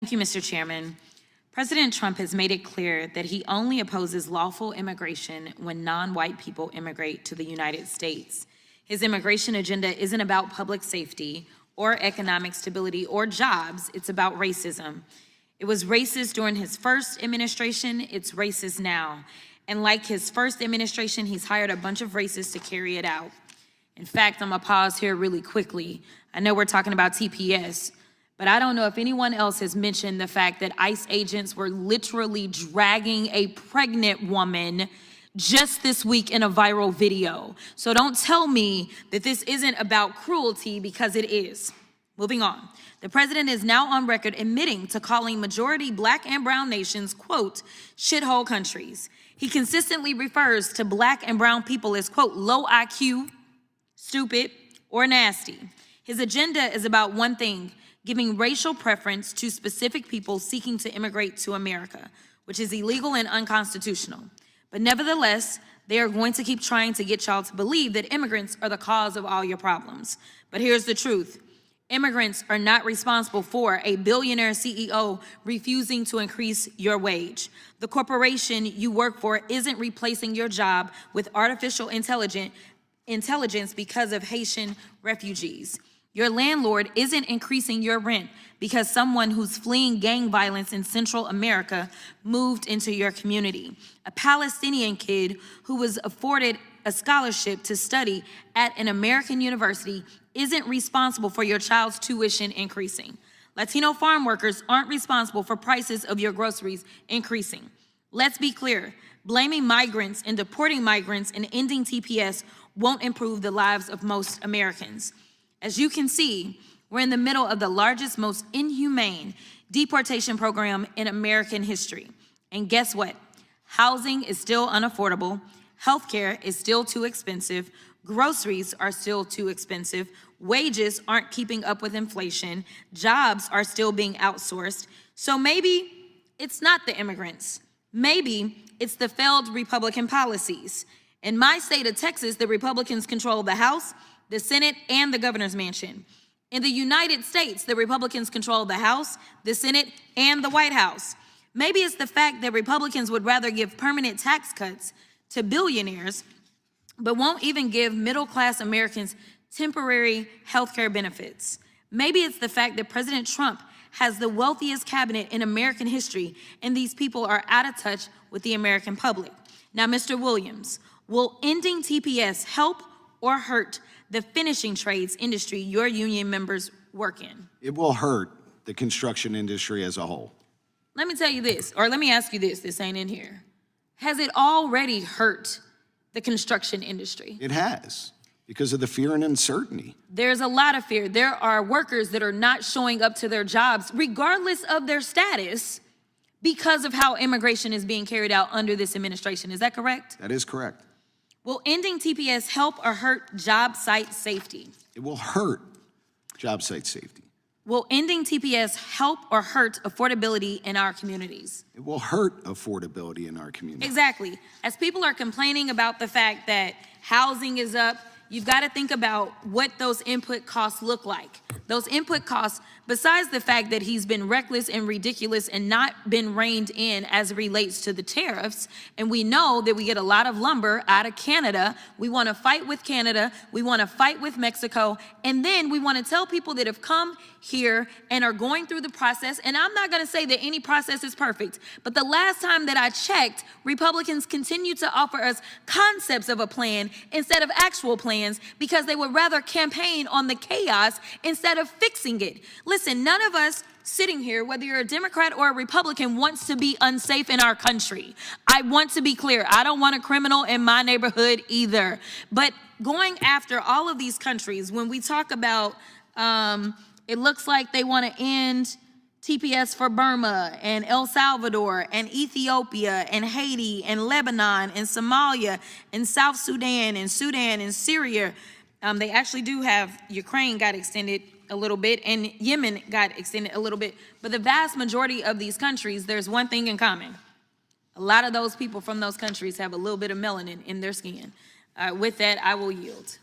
Thank you, Mr. Chairman. President Trump has made it clear that he only opposes lawful immigration when non-white people immigrate to the United States. His immigration agenda isn't about public safety or economic stability or jobs, it's about racism. It was racist during his first administration, it's racist now. And like his first administration, he's hired a bunch of racists to carry it out. In fact, I'm gonna pause here really quickly. I know we're talking about TPS, but I don't know if anyone else has mentioned the fact that ICE agents were literally dragging a pregnant woman just this week in a viral video. So don't tell me that this isn't about cruelty, because it is. Moving on. The president is now on record admitting to calling majority Black and brown nations, quote, shithole countries. He consistently refers to Black and brown people as, quote, low IQ, stupid, or nasty. His agenda is about one thing: giving racial preference to specific people seeking to immigrate to America, which is illegal and unconstitutional. But nevertheless, they are going to keep trying to get y'all to believe that immigrants are the cause of all your problems. But here's the truth. Immigrants are not responsible for a billionaire CEO refusing to increase your wage. The corporation you work for isn't replacing your job with artificial intelligence because of Haitian refugees. Your landlord isn't increasing your rent because someone who's fleeing gang violence in Central America moved into your community. A Palestinian kid who was afforded a scholarship to study at an American university isn't responsible for your child's tuition increasing. Latino farm workers aren't responsible for prices of your groceries increasing. Let's be clear, blaming migrants and deporting migrants and ending TPS won't improve the lives of most Americans. As you can see, we're in the middle of the largest, most inhumane deportation program in American history. And guess what? Housing is still unaffordable, healthcare is still too expensive, groceries are still too expensive, wages aren't keeping up with inflation, jobs are still being outsourced. So maybe it's not the immigrants. Maybe it's the failed Republican policies. In my state of Texas, the Republicans control the House, the Senate, and the governor's mansion. In the United States, the Republicans control the House, the Senate, and the White House. Maybe it's the fact that Republicans would rather give permanent tax cuts to billionaires, but won't even give middle-class Americans temporary health care benefits. Maybe it's the fact that President Trump has the wealthiest cabinet in American history, and these people are out of touch with the American public. Now, Mr. Williams, will ending TPS help or hurt the finishing trades industry your union members work in? It will hurt the construction industry as a whole. Let me tell you this, or let me ask you this ain't in here. Has it already hurt the construction industry? It has, because of the fear and uncertainty. There's a lot of fear. There are workers that are not showing up to their jobs, regardless of their status, because of how immigration is being carried out under this administration. Is that correct? That is correct. Will ending TPS help or hurt job site safety? It will hurt job site safety. Will ending TPS help or hurt affordability in our communities? It will hurt affordability in our community. Exactly. As people are complaining about the fact that housing is up, you've got to think about what those input costs look like. Those input costs, besides the fact that he's been reckless and ridiculous and not been reined in as it relates to the tariffs, and we know that we get a lot of lumber out of Canada. We want to fight with Canada, we want to fight with Mexico, and then we want to tell people that have come here and are going through the process, and I'm not going to say that any process is perfect, but the last time that I checked, Republicans continue to offer us concepts of a plan instead of actual plans, because they would rather campaign on the chaos instead of fixing it. Listen, none of us sitting here, whether you're a Democrat or a Republican, wants to be unsafe in our country. I want to be clear. I don't want a criminal in my neighborhood either. But going after all of these countries, when we talk about, it looks like they want to end TPS for Burma and El Salvador and Ethiopia and Haiti and Lebanon and Somalia and South Sudan and Syria. They actually do have, Ukraine got extended a little bit and Yemen got extended a little bit. But the vast majority of these countries, there's one thing in common. A lot of those people from those countries have a little bit of melanin in their skin. With that, I will yield.